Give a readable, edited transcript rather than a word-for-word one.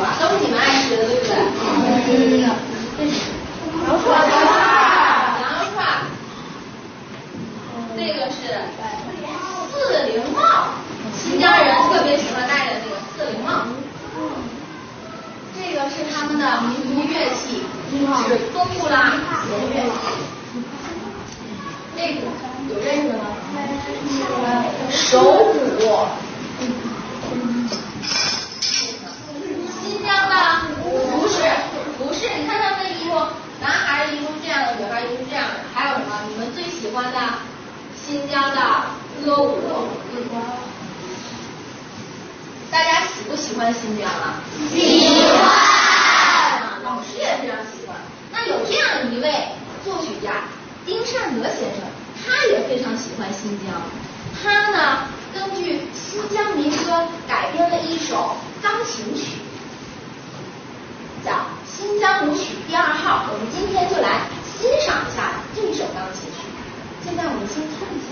啊？都是你们爱学的，对不对？羊串。这个是四零帽，新疆人特别喜欢戴的这个四零帽。这个是他们的民族乐器，是风布拉弦乐。这个有认识的吗？手鼓。新疆的不是，你看他们的衣服，男孩的衣服是这样的，女孩的衣服是这样的。还有什么？你们最喜欢的新疆的歌舞？大家喜不喜欢新疆啊？喜欢。老师也非常喜欢。那有这样一位作曲家丁善德先生，他也非常喜欢新疆。他呢，根据新疆民歌改编了一首钢琴曲，叫《新疆舞曲第2号》。我们今天就来欣赏一下这一首钢琴曲。现在我们先看一下。